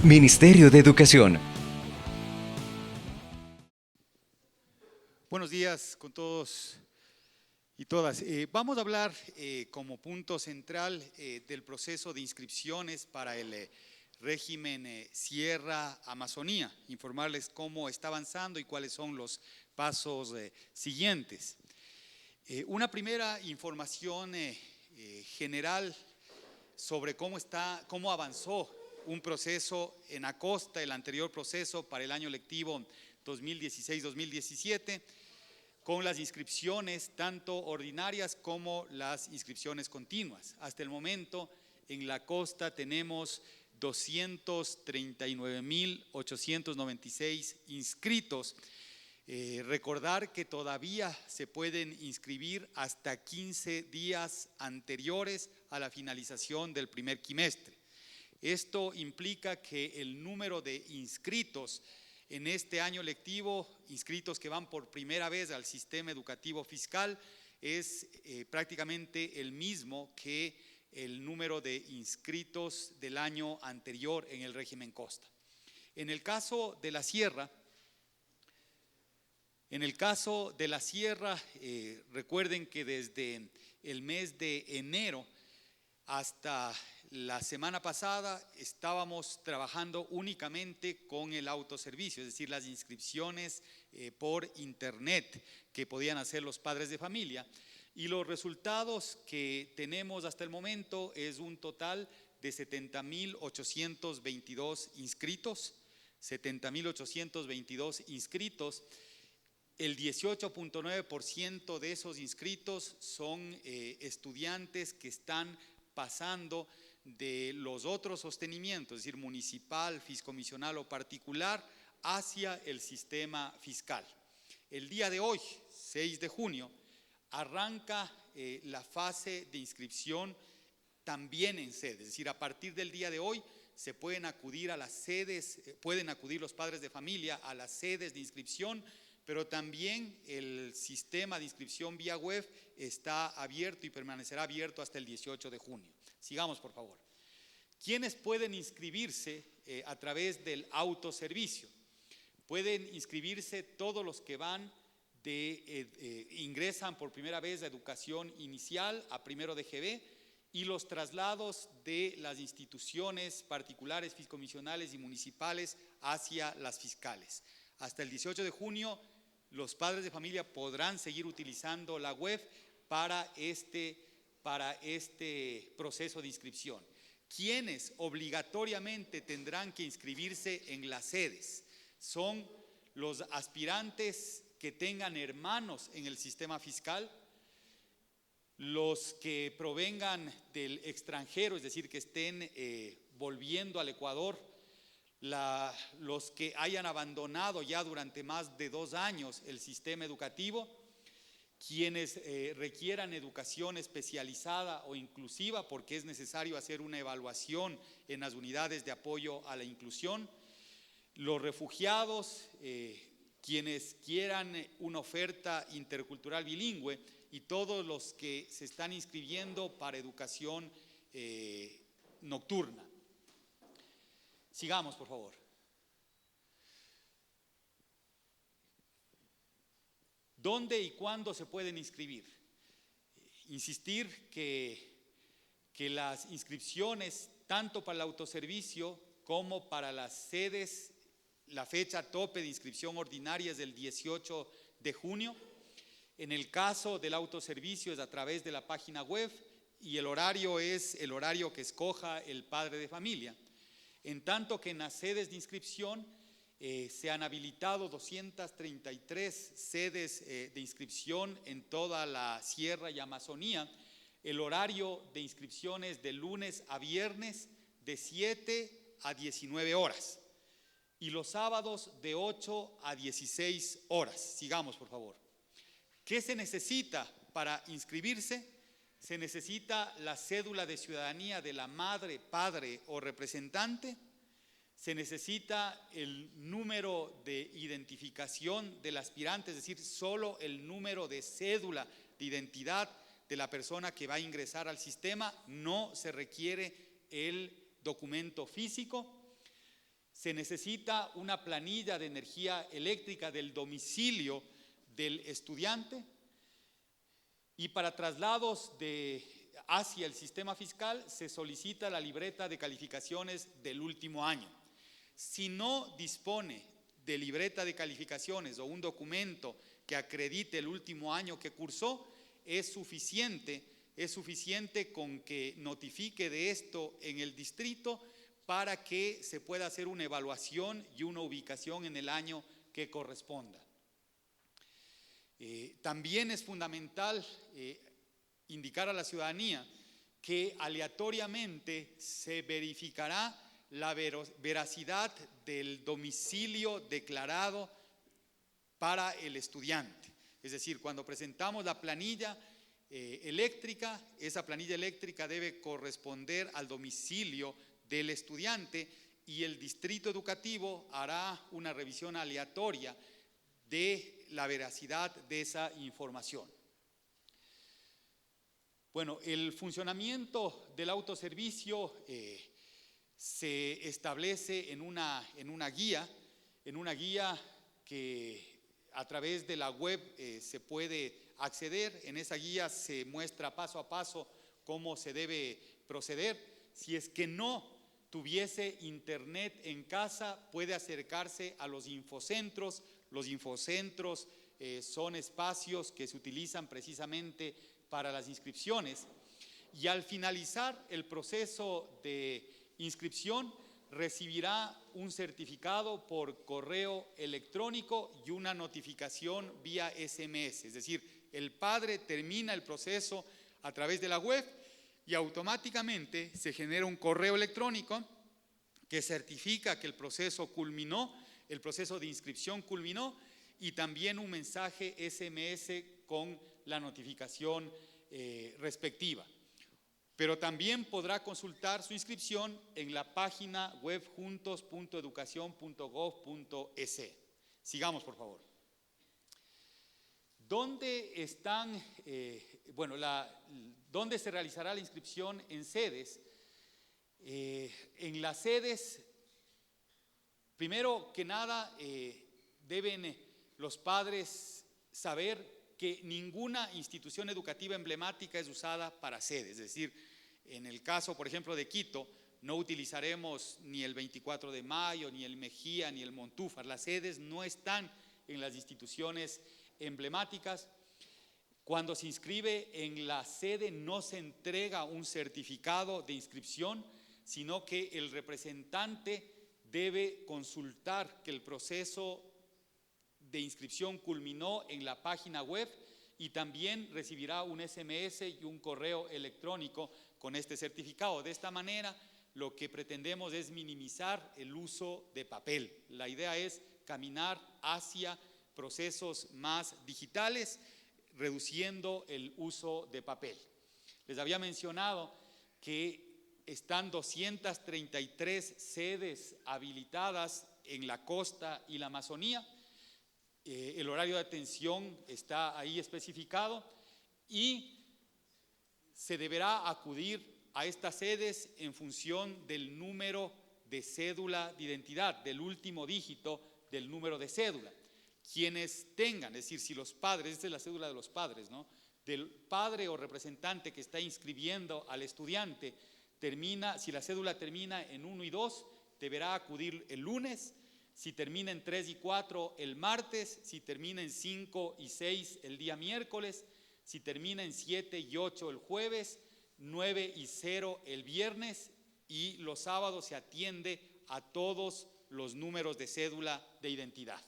Ministerio de Educación. Buenos días con todos y todas. Vamos a hablar como punto central del proceso de inscripciones para el régimen Sierra Amazonía, informarles cómo está avanzando y cuáles son los pasos siguientes. Una primera información general sobre cómo avanzó un proceso en Acosta, el anterior proceso para el año lectivo 2016-2017, con las inscripciones tanto ordinarias como las inscripciones continuas. Hasta el momento en la costa tenemos 239.896 inscritos. Recordar que todavía se pueden inscribir hasta 15 días anteriores a la finalización del primer quimestre. Esto implica que el número de inscritos en este año lectivo, inscritos que van por primera vez al sistema educativo fiscal, es prácticamente el mismo que el número de inscritos del año anterior en el régimen costa. En el caso de la sierra, recuerden que desde el mes de enero hasta la semana pasada estábamos trabajando únicamente con el autoservicio, es decir, las inscripciones por internet que podían hacer los padres de familia, y los resultados que tenemos hasta el momento es un total de 70.822 inscritos, 70.822 inscritos. El 18.9% de esos inscritos son estudiantes que están pasando de los otros sostenimientos, es decir, municipal, fiscomisional o particular, hacia el sistema fiscal. El día de hoy, 6 de junio, arranca la fase de inscripción también en sedes, es decir, a partir del día de hoy se pueden acudir a las sedes, pueden acudir los padres de familia a las sedes de inscripción, pero también el sistema de inscripción vía web está abierto y permanecerá abierto hasta el 18 de junio. Sigamos, por favor. ¿Quiénes pueden inscribirse a través del autoservicio? Pueden inscribirse todos los que ingresan por primera vez a educación inicial a primero de GB, y los traslados de las instituciones particulares, fiscomisionales y municipales hacia las fiscales. Hasta el 18 de junio, los padres de familia podrán seguir utilizando la web para este proceso de inscripción. ¿Quiénes obligatoriamente tendrán que inscribirse en las sedes? Son los aspirantes que tengan hermanos en el sistema fiscal, los que provengan del extranjero, es decir, que estén volviendo al Ecuador, los que hayan abandonado ya durante más de 2 años el sistema educativo, quienes requieran educación especializada o inclusiva, porque es necesario hacer una evaluación en las unidades de apoyo a la inclusión, los refugiados, quienes quieran una oferta intercultural bilingüe, y todos los que se están inscribiendo para educación nocturna. Sigamos, por favor. ¿Dónde y cuándo se pueden inscribir? Insistir que las inscripciones, tanto para el autoservicio como para las sedes, la fecha tope de inscripción ordinaria es del 18 de junio. En el caso del autoservicio es a través de la página web, y el horario es el horario que escoja el padre de familia. En tanto que en las sedes de inscripción se han habilitado 233 sedes de inscripción en toda la Sierra y Amazonía. El horario de inscripción es de lunes a viernes de 7 a 19 horas y los sábados de 8 a 16 horas. Sigamos, por favor. ¿Qué se necesita para inscribirse? Se necesita la cédula de ciudadanía de la madre, padre o representante. Se necesita el número de identificación del aspirante, es decir, solo el número de cédula de identidad de la persona que va a ingresar al sistema. No se requiere el documento físico. Se necesita una planilla de energía eléctrica del domicilio del estudiante, y para traslados hacia el sistema fiscal se solicita la libreta de calificaciones del último año. Si no dispone de libreta de calificaciones o un documento que acredite el último año que cursó, es suficiente con que notifique de esto en el distrito para que se pueda hacer una evaluación y una ubicación en el año que corresponda. También es fundamental indicar a la ciudadanía que aleatoriamente se verificará la veracidad del domicilio declarado para el estudiante. Es decir, cuando presentamos la planilla eléctrica, esa planilla eléctrica debe corresponder al domicilio del estudiante y el distrito educativo hará una revisión aleatoria de la veracidad de esa información. Bueno, el funcionamiento del autoservicio se establece en una guía que a través de la web se puede acceder. En esa guía se muestra paso a paso cómo se debe proceder. Si es que no tuviese internet en casa, puede acercarse a los infocentros. Los infocentros son espacios que se utilizan precisamente para las inscripciones, y al finalizar el proceso de inscripción recibirá un certificado por correo electrónico y una notificación vía SMS. Es decir, el padre termina el proceso a través de la web y automáticamente se genera un correo electrónico que certifica que el proceso culminó, el proceso de inscripción culminó, y también un mensaje SMS con la notificación respectiva. Pero también podrá consultar su inscripción en la página web juntos.educacion.gov.es. Sigamos, por favor. ¿Dónde están, dónde se realizará la inscripción en sedes? En las sedes, primero que nada, deben los padres saber que ninguna institución educativa emblemática es usada para sedes. Es decir, en el caso, por ejemplo, de Quito, no utilizaremos ni el 24 de mayo, ni el Mejía, ni el Montúfar. Las sedes no están en las instituciones emblemáticas. Cuando se inscribe en la sede no se entrega un certificado de inscripción, sino que el representante debe consultar que el proceso de inscripción culminó en la página web, y también recibirá un SMS y un correo electrónico con este certificado. De esta manera, lo que pretendemos es minimizar el uso de papel. La idea es caminar hacia procesos más digitales, reduciendo el uso de papel. Les había mencionado que están 233 sedes habilitadas en la costa y la Amazonía. El horario de atención está ahí especificado y se deberá acudir a estas sedes en función del número de cédula de identidad, del último dígito del número de cédula. Quienes tengan, es decir, si los padres, esta es la cédula de los padres, ¿no?, del padre o representante que está inscribiendo al estudiante, si la cédula termina en 1 y 2, deberá acudir el lunes. Si termina en 3 y 4, el martes. Si termina en 5 y 6, el día miércoles. Si termina en 7 y 8, el jueves. 9 y 0, el viernes. Y los sábados se atiende a todos los números de cédula de identidad.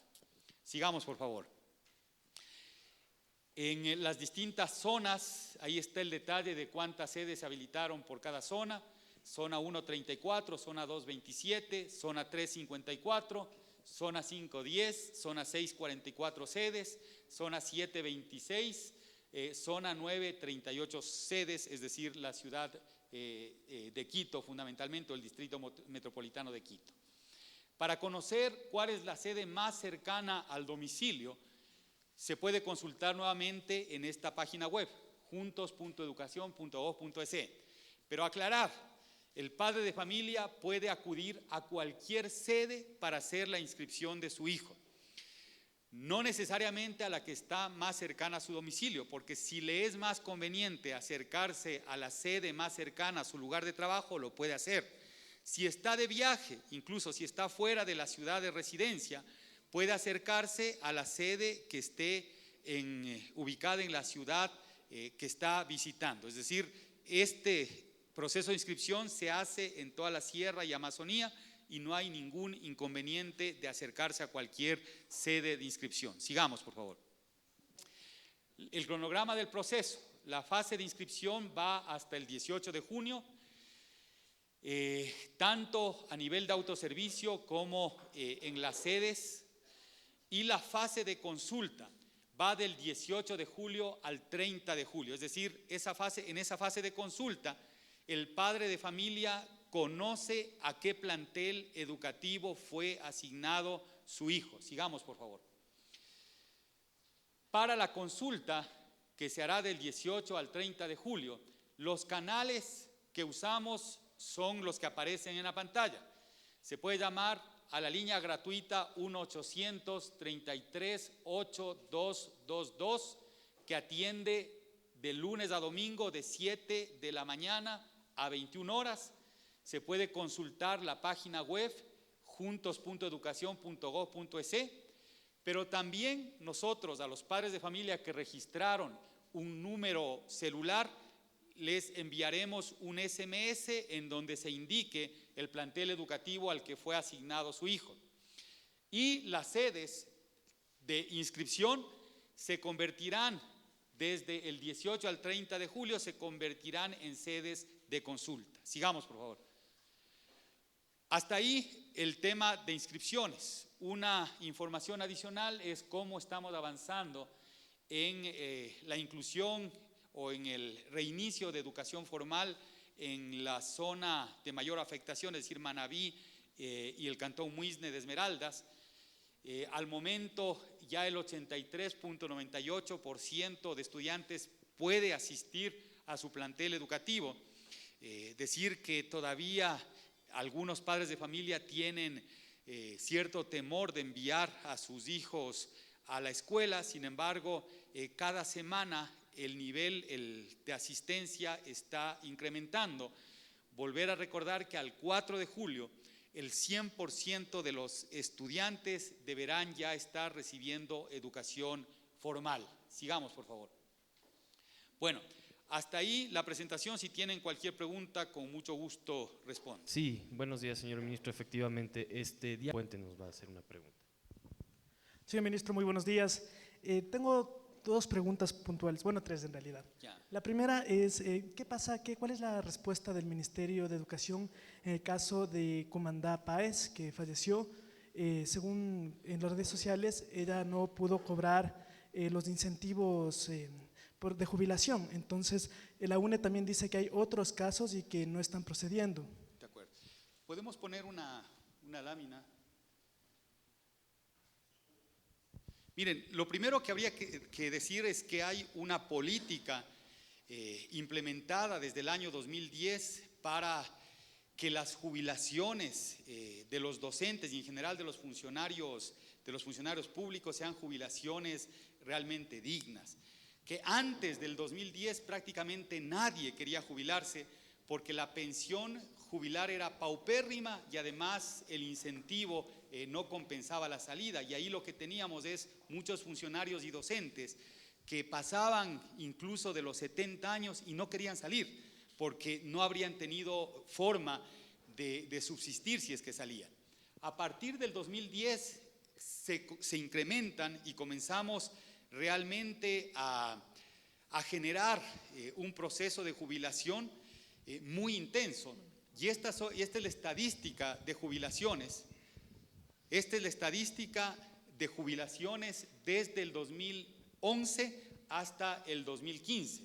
Sigamos, por favor. En las distintas zonas, ahí está el detalle de cuántas sedes se habilitaron por cada zona. Zona 1, 34, zona 2, 27, zona 3, 54, zona 5, 10, zona 6, 44 sedes, zona 7, 26, zona 9, 38 sedes, es decir, la ciudad de Quito fundamentalmente, o el distrito metropolitano de Quito. Para conocer cuál es la sede más cercana al domicilio, se puede consultar nuevamente en esta página web, juntos.educacion.gov.es. Pero aclarar El padre de familia puede acudir a cualquier sede para hacer la inscripción de su hijo. No necesariamente a la que está más cercana a su domicilio, porque si le es más conveniente acercarse a la sede más cercana a su lugar de trabajo, lo puede hacer. Si está de viaje, incluso si está fuera de la ciudad de residencia, puede acercarse a la sede que esté ubicada en la ciudad que está visitando. Es decir, este proceso de inscripción se hace en toda la Sierra y Amazonía y no hay ningún inconveniente de acercarse a cualquier sede de inscripción. Sigamos, por favor. El cronograma del proceso. La fase de inscripción va hasta el 18 de junio, tanto a nivel de autoservicio como en las sedes, y la fase de consulta va del 18 de julio al 30 de julio. Es decir, en esa fase de consulta, el padre de familia conoce a qué plantel educativo fue asignado su hijo. Sigamos, por favor. Para la consulta, que se hará del 18 al 30 de julio, los canales que usamos son los que aparecen en la pantalla. Se puede llamar a la línea gratuita 1-800-33-8222, que atiende de lunes a domingo de 7 de la mañana a 21 horas. Se puede consultar la página web juntos.educacion.gov.es, pero también nosotros, a los padres de familia que registraron un número celular, les enviaremos un SMS en donde se indique el plantel educativo al que fue asignado su hijo. Y las sedes de inscripción se convertirán, desde el 18 al 30 de julio, se convertirán en sedes de consulta. Sigamos, por favor. Hasta ahí el tema de inscripciones. Una información adicional es cómo estamos avanzando en la inclusión o en el reinicio de educación formal en la zona de mayor afectación, es decir, Manabí y el cantón Muisne de Esmeraldas. Al momento ya el 83.98% de estudiantes puede asistir a su plantel educativo. Decir que todavía algunos padres de familia tienen cierto temor de enviar a sus hijos a la escuela. Sin embargo, cada semana el nivel de asistencia está incrementando. Volver a recordar que al 4 de julio el 100% de los estudiantes deberán ya estar recibiendo educación formal. Sigamos, por favor. Bueno, hasta ahí la presentación. Si tienen cualquier pregunta, con mucho gusto respondo. Sí, buenos días, señor ministro. Efectivamente, Diana Puente nos va a hacer una pregunta. Señor ministro, muy buenos días. Tengo dos preguntas puntuales, bueno, tres en realidad. Ya. La primera es, ¿cuál es la respuesta del Ministerio de Educación en el caso de Comandá Páez, que falleció? Según en las redes sociales, ella no pudo cobrar los incentivos de jubilación. Entonces, la UNE también dice que hay otros casos y que no están procediendo. De acuerdo. ¿Podemos poner una lámina? Miren, lo primero que habría que decir es que hay una política implementada desde el año 2010 para que las jubilaciones de los docentes y en general de los funcionarios públicos sean jubilaciones realmente dignas. Que antes del 2010 prácticamente nadie quería jubilarse porque la pensión jubilar era paupérrima y además el incentivo no compensaba la salida, y ahí lo que teníamos es muchos funcionarios y docentes que pasaban incluso de los 70 años y no querían salir porque no habrían tenido forma de subsistir si es que salían. A partir del 2010 se incrementan y comenzamos realmente a generar un proceso de jubilación muy intenso. Y esta es la estadística de jubilaciones. Esta es la estadística de jubilaciones desde el 2011 hasta el 2015.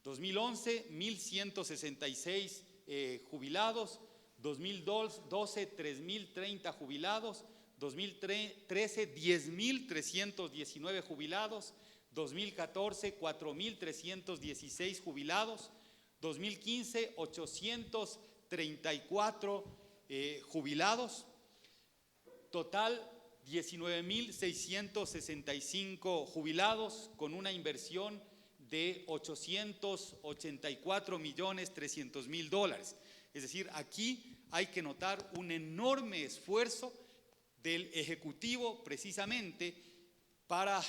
2011, 1.166 jubilados. 2012, 3.030 jubilados. 2013, 10.319 jubilados. 2014, 4.316 jubilados. 2015, 833 34 jubilados, total 19.665 jubilados con una inversión de $884.300.000. Es decir, aquí hay que notar un enorme esfuerzo del Ejecutivo precisamente para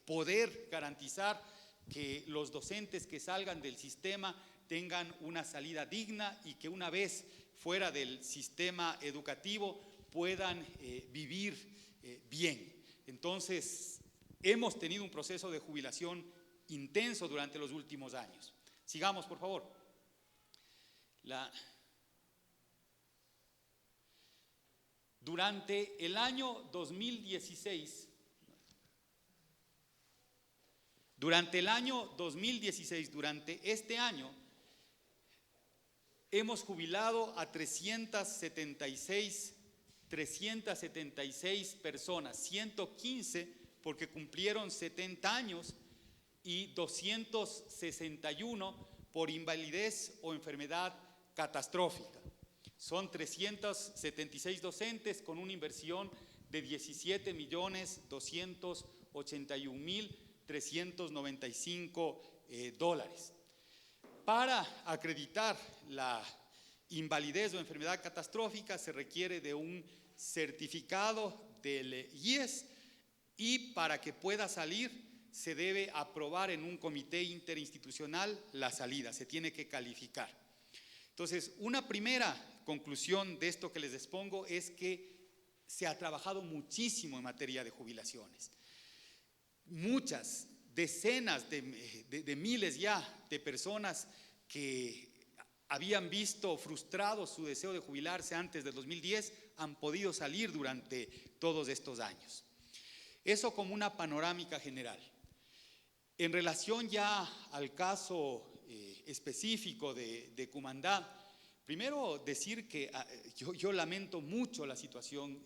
poder garantizar que los docentes que salgan del sistema tengan una salida digna y que una vez fuera del sistema educativo puedan vivir bien. Entonces, hemos tenido un proceso de jubilación intenso durante los últimos años. Sigamos, por favor. Durante el año 2016, durante este año, hemos jubilado a 376 personas, 115 porque cumplieron 70 años y 261 por invalidez o enfermedad catastrófica. Son 376 docentes con una inversión de $17.281.395. Para acreditar la invalidez o enfermedad catastrófica se requiere de un certificado del IES y para que pueda salir se debe aprobar en un comité interinstitucional la salida, se tiene que calificar. Entonces, una primera conclusión de esto que les expongo es que se ha trabajado muchísimo en materia de jubilaciones. Muchas, decenas de miles ya de personas que habían visto frustrado su deseo de jubilarse antes del 2010 han podido salir durante todos estos años. Eso como una panorámica general. En relación ya al caso específico de Cumandá, primero decir que yo lamento mucho la situación.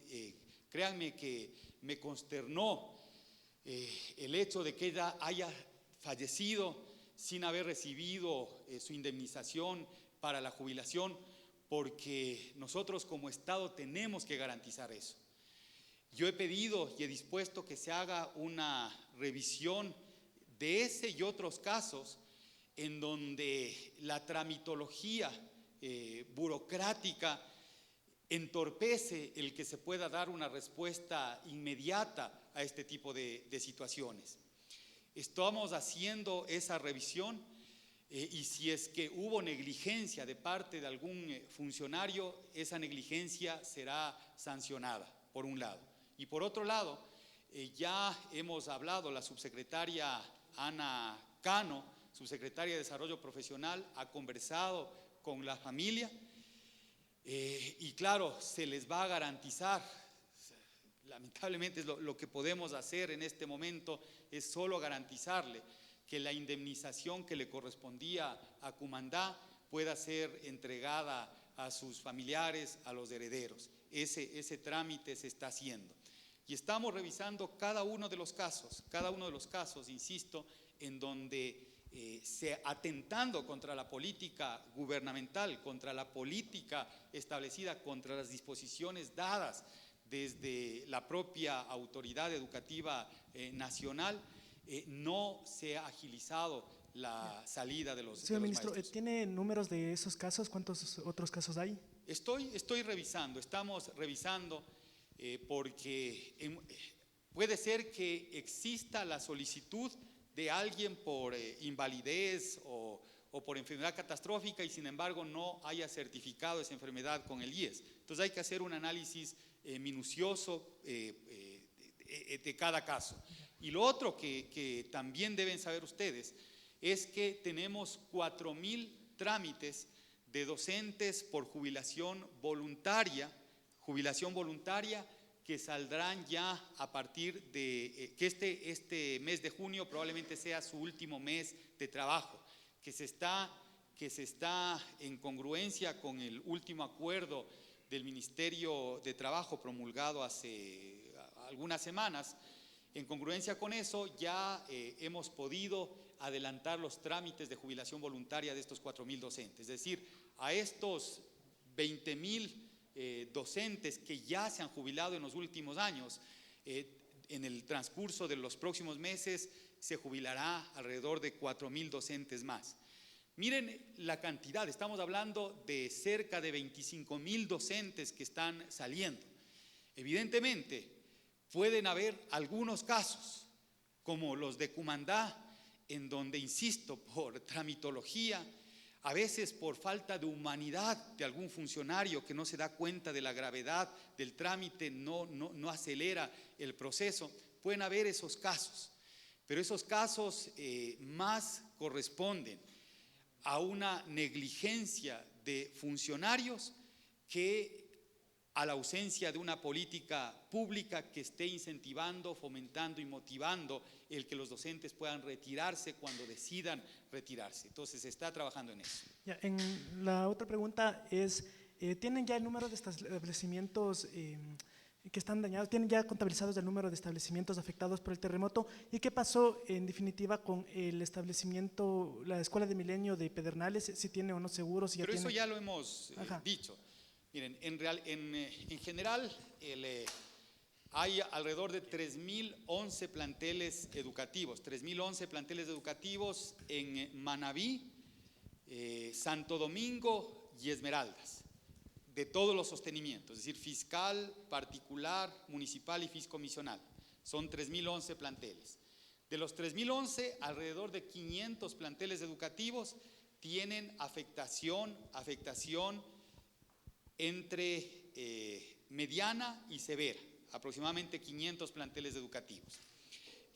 Créanme que me consternó el hecho de que ella haya fallecido sin haber recibido su indemnización para la jubilación, porque nosotros como Estado tenemos que garantizar eso. Yo he pedido y he dispuesto que se haga una revisión de ese y otros casos en donde la tramitología burocrática entorpece el que se pueda dar una respuesta inmediata a este tipo de situaciones. Estamos haciendo esa revisión y si es que hubo negligencia de parte de algún funcionario, esa negligencia será sancionada, por un lado. Y por otro lado, ya hemos hablado, la subsecretaria Ana Cano, subsecretaria de Desarrollo Profesional, ha conversado con la familia y claro, se les va a garantizar. Lamentablemente lo que podemos hacer en este momento es solo garantizarle que la indemnización que le correspondía a Cumandá pueda ser entregada a sus familiares, a los herederos. Ese trámite se está haciendo. Y estamos revisando cada uno de los casos, insisto, en donde atentando contra la política gubernamental, contra la política establecida, contra las disposiciones dadas desde la propia autoridad educativa nacional, no se ha agilizado la salida de los Señor ministro, maestros. ¿tiene números de esos casos? ¿Cuántos otros casos hay? Estamos revisando porque puede ser que exista la solicitud de alguien por invalidez o por enfermedad catastrófica y sin embargo no haya certificado esa enfermedad con el IES. Entonces hay que hacer un análisis minucioso de cada caso. Y lo otro que también deben saber ustedes es que tenemos 4.000 trámites de docentes por jubilación voluntaria que saldrán ya a partir de que este mes de junio probablemente sea su último mes de trabajo, que se está en congruencia con el último acuerdo del Ministerio de Trabajo promulgado hace algunas semanas. En congruencia con eso ya hemos podido adelantar los trámites de jubilación voluntaria de estos 4.000 docentes. Es decir, a estos 20,000 docentes que ya se han jubilado en los últimos años. En el transcurso de los próximos meses se jubilará alrededor de 4,000 docentes más. Miren la cantidad, estamos hablando de cerca de 25,000 docentes que están saliendo. Evidentemente, pueden haber algunos casos, como los de Cumandá, en donde, insisto, por tramitología, a veces por falta de humanidad de algún funcionario que no se da cuenta de la gravedad del trámite, no acelera el proceso. Pueden haber esos casos, pero esos casos más corresponden a una negligencia de funcionarios que a la ausencia de una política pública que esté incentivando, fomentando y motivando el que los docentes puedan retirarse cuando decidan retirarse. Entonces se está trabajando en eso. Ya, la otra pregunta es, ¿tienen ya el número de establecimientos que están dañados? ¿Tienen ya contabilizados el número de establecimientos afectados por el terremoto? ¿Y qué pasó en definitiva con el establecimiento, la Escuela de Milenio de Pedernales? ¿Si tiene o no seguro? Si ya Pero tiene... eso ya lo hemos dicho. Miren, en general hay alrededor de 3,011 planteles educativos, 3,011 planteles educativos en Manabí, Santo Domingo y Esmeraldas, de todos los sostenimientos, es decir, fiscal, particular, municipal y fiscomisional. Son 3,011 planteles. De los 3,011, alrededor de 500 planteles educativos tienen afectación entre mediana y severa, aproximadamente 500 planteles educativos.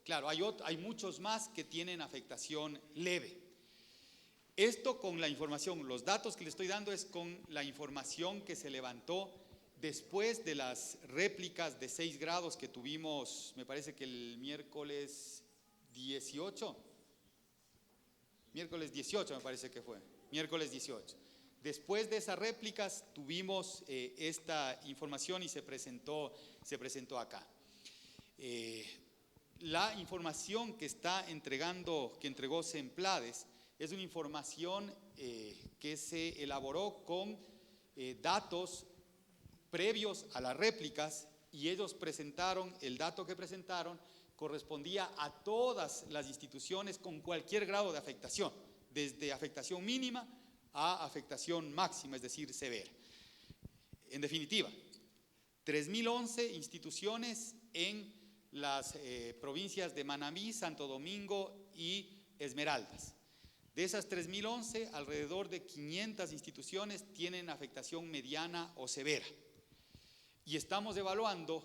Claro, hay muchos más que tienen afectación leve. Esto con la información, los datos que le estoy dando es con la información que se levantó después de las réplicas de 6 grados que tuvimos, me parece que el miércoles 18 me parece que fue, miércoles 18. Después de esas réplicas tuvimos esta información y se presentó acá. La información que entregó Semplades es una información que se elaboró con datos previos a las réplicas y ellos presentaron, el dato que presentaron correspondía a todas las instituciones con cualquier grado de afectación, desde afectación mínima a afectación máxima, es decir, severa. En definitiva, 3,011 instituciones en las provincias de Manabí, Santo Domingo y Esmeraldas. De esas 3,011, alrededor de 500 instituciones tienen afectación mediana o severa. Y estamos evaluando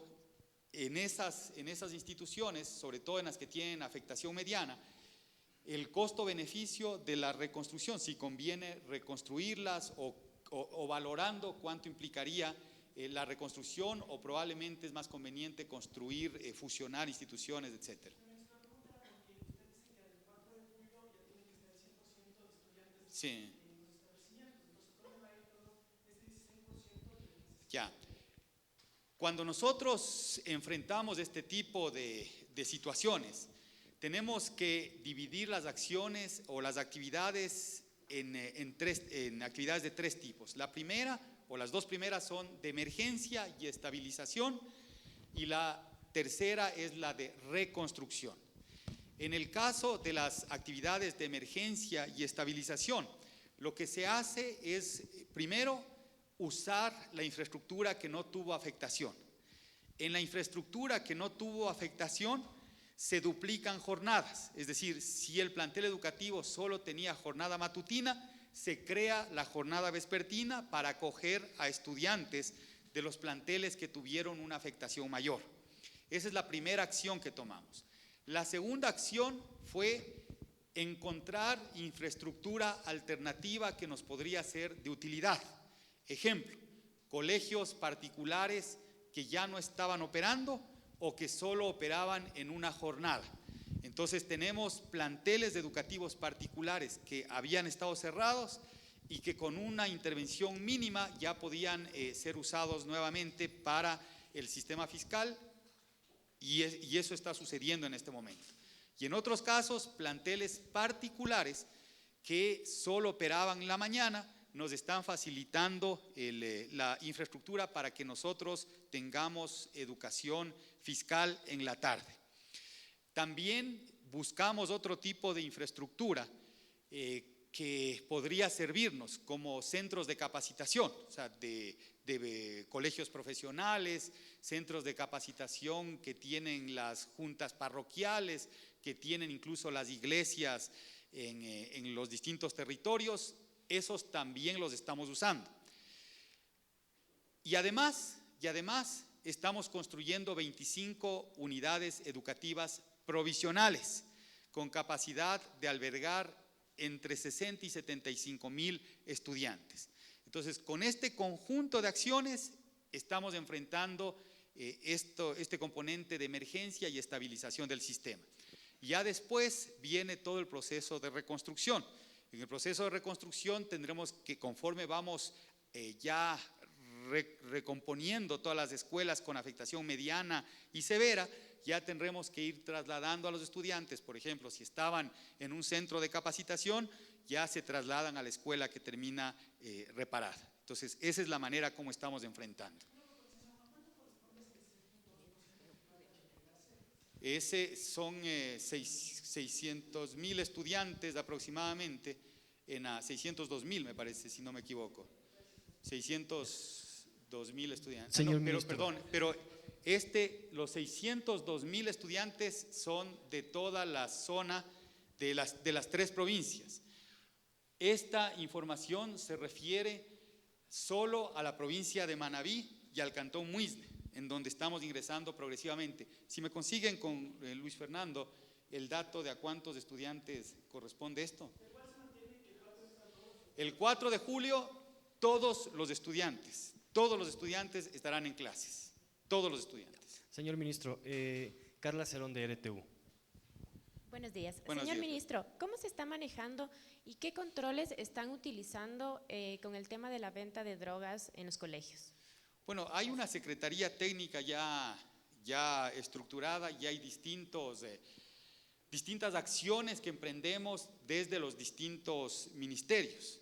en esas instituciones, sobre todo en las que tienen afectación mediana, el costo-beneficio de la reconstrucción, si conviene reconstruirlas o valorando cuánto implicaría la reconstrucción o probablemente es más conveniente construir, fusionar instituciones, etc. Sí. Ya. Cuando nosotros enfrentamos este tipo de situaciones, tenemos que dividir las acciones o las actividades en actividades de 3 tipos. La primera o las 2 primeras son de emergencia y estabilización y la tercera es la de reconstrucción. En el caso de las actividades de emergencia y estabilización, lo que se hace es, primero, usar la infraestructura que no tuvo afectación. En la infraestructura que no tuvo afectación, se duplican jornadas, es decir, si el plantel educativo solo tenía jornada matutina, se crea la jornada vespertina para acoger a estudiantes de los planteles que tuvieron una afectación mayor. Esa es la primera acción que tomamos. La segunda acción fue encontrar infraestructura alternativa que nos podría ser de utilidad. Ejemplo, colegios particulares que ya no estaban operando o que solo operaban en una jornada. Entonces tenemos planteles educativos particulares que habían estado cerrados y que con una intervención mínima ya podían ser usados nuevamente para el sistema fiscal y eso está sucediendo en este momento. Y en otros casos, planteles particulares que solo operaban en la mañana, nos están facilitando la infraestructura para que nosotros tengamos educación fiscal en la tarde. También buscamos otro tipo de infraestructura que podría servirnos como centros de capacitación, o sea, de colegios profesionales, centros de capacitación que tienen las juntas parroquiales, que tienen incluso las iglesias en los distintos territorios. Esos también los estamos usando. Y además estamos construyendo 25 unidades educativas provisionales con capacidad de albergar entre 60 y 75 mil estudiantes. Entonces, con este conjunto de acciones estamos enfrentando este componente de emergencia y estabilización del sistema. Ya después viene todo el proceso de reconstrucción. En el proceso de reconstrucción tendremos que, conforme vamos ya recomponiendo todas las escuelas con afectación mediana y severa, ya tendremos que ir trasladando a los estudiantes. Por ejemplo, si estaban en un centro de capacitación, ya se trasladan a la escuela que termina reparada. Entonces, esa es la manera como estamos enfrentando. Ese son 600.000 estudiantes aproximadamente, 602.000 me parece, si no me equivoco. 602.000 estudiantes. Señor pero, ministro. perdón, pero los 602.000 estudiantes son de toda la zona de las 3 provincias. Esta información se refiere solo a la provincia de Manabí y al cantón Muisne, en donde estamos ingresando progresivamente. Si me consiguen con Luis Fernando el dato de a cuántos estudiantes corresponde esto. El 4 de julio todos los estudiantes estarán en clases, todos los estudiantes. Señor ministro, Carla Cerón de RTV. Buenos días. Buenos Señor días. ministro, ¿cómo se está manejando y qué controles están utilizando con el tema de la venta de drogas en los colegios? Bueno, hay una secretaría técnica ya estructurada, ya hay distintas acciones que emprendemos desde los distintos ministerios.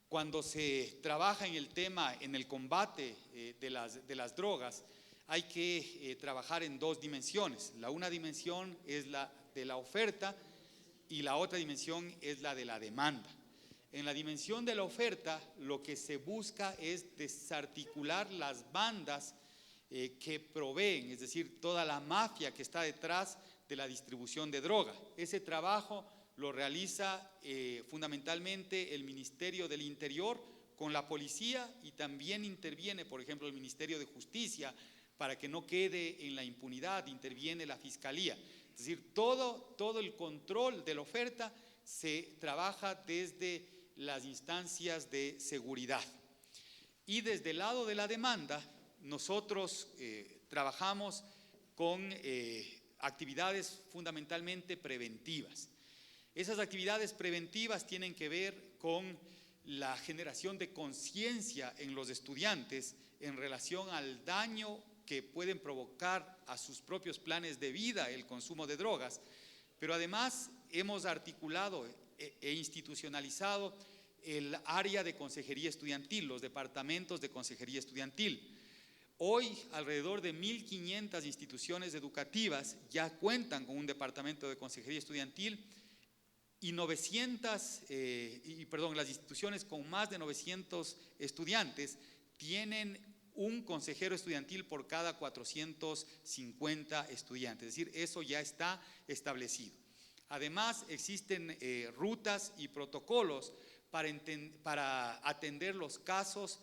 Cuando se trabaja en el tema, en el combate de las drogas, hay que trabajar en 2 dimensiones. Una dimensión es la de la oferta y la otra dimensión es la de la demanda. En la dimensión de la oferta, lo que se busca es desarticular las bandas que proveen, es decir, toda la mafia que está detrás de la distribución de droga. Ese trabajo lo realiza fundamentalmente el Ministerio del Interior con la policía, y también interviene, por ejemplo, el Ministerio de Justicia para que no quede en la impunidad, interviene la Fiscalía. Es decir, todo el control de la oferta se trabaja desde las instancias de seguridad. Y desde el lado de la demanda, nosotros trabajamos con actividades fundamentalmente preventivas. Esas actividades preventivas tienen que ver con la generación de conciencia en los estudiantes en relación al daño que pueden provocar a sus propios planes de vida el consumo de drogas, pero además hemos articulado e institucionalizado el área de consejería estudiantil, los departamentos de consejería estudiantil. Hoy, alrededor de 1.500 instituciones educativas ya cuentan con un departamento de consejería estudiantil y las instituciones con más de 900 estudiantes tienen un consejero estudiantil por cada 450 estudiantes. Es decir, eso ya está establecido. Además, existen rutas y protocolos para atender los casos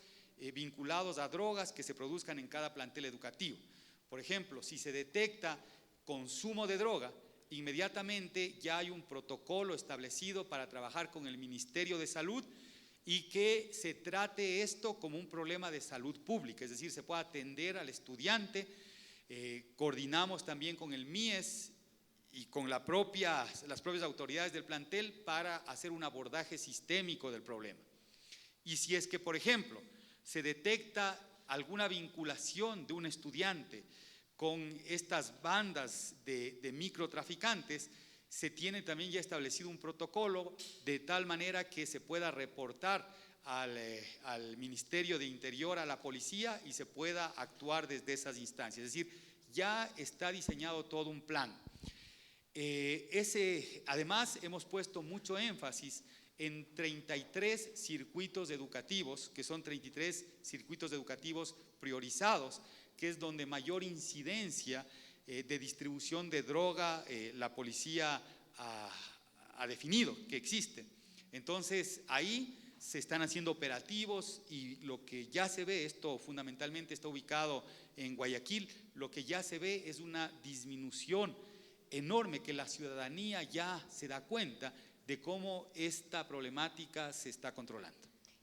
vinculados a drogas que se produzcan en cada plantel educativo. Por ejemplo, si se detecta consumo de droga, inmediatamente ya hay un protocolo establecido para trabajar con el Ministerio de Salud y que se trate esto como un problema de salud pública, es decir, se pueda atender al estudiante. Coordinamos también con el MIES y con las propias autoridades del plantel para hacer un abordaje sistémico del problema. Y si es que, por ejemplo, se detecta alguna vinculación de un estudiante con estas bandas de microtraficantes, Se tiene también ya establecido un protocolo de tal manera que se pueda reportar al Ministerio de Interior, a la policía, y se pueda actuar desde esas instancias. Es decir, ya está diseñado todo un plan. Además, hemos puesto mucho énfasis en 33 circuitos educativos, que son 33 circuitos educativos priorizados, que es donde mayor incidencia de distribución de droga la policía ha definido que existe. Entonces, ahí se están haciendo operativos y lo que ya se ve, esto fundamentalmente está ubicado en Guayaquil, lo que ya se ve es una disminución enorme, que la ciudadanía ya se da cuenta de cómo esta problemática se está controlando.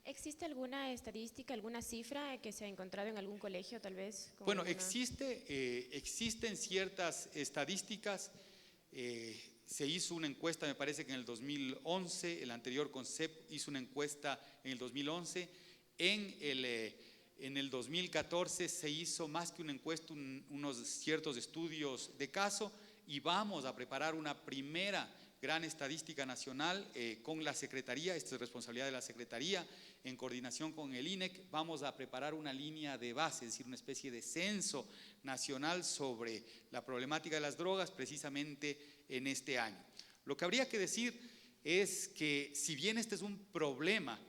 ¿Existe alguna estadística, alguna cifra que se ha encontrado en algún colegio tal vez? Bueno, existen ciertas estadísticas. Se hizo una encuesta, me parece que en el 2011, el anterior CONCEP hizo una encuesta en el 2011. En el 2014 se hizo más que una encuesta, unos ciertos estudios de caso, y vamos a preparar una primera gran estadística nacional con la Secretaría. Esta es responsabilidad de la Secretaría, en coordinación con el INEC. Vamos a preparar una línea de base, es decir, una especie de censo nacional sobre la problemática de las drogas, precisamente en este año. Lo que habría que decir es que, si bien este es un problema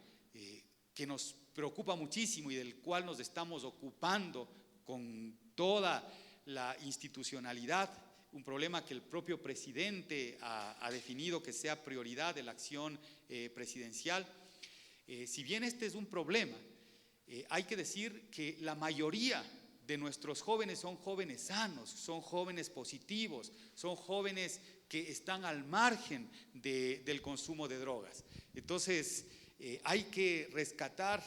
que nos preocupa muchísimo y del cual nos estamos ocupando con toda la institucionalidad, un problema que el propio presidente ha definido que sea prioridad de la acción presidencial. Si bien este es un problema, hay que decir que la mayoría de nuestros jóvenes son jóvenes sanos, son jóvenes positivos, son jóvenes que están al margen del consumo de drogas. Entonces, hay que rescatar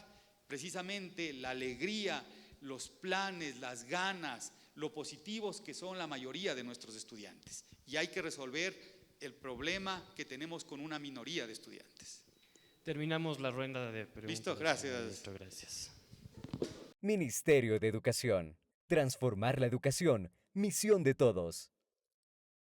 precisamente la alegría, los planes, las ganas, lo positivos que son la mayoría de nuestros estudiantes. Y hay que resolver el problema que tenemos con una minoría de estudiantes. Terminamos la ronda de preguntas. Listo, gracias. Ministro, gracias. Ministerio de Educación. Transformar la educación. Misión de todos.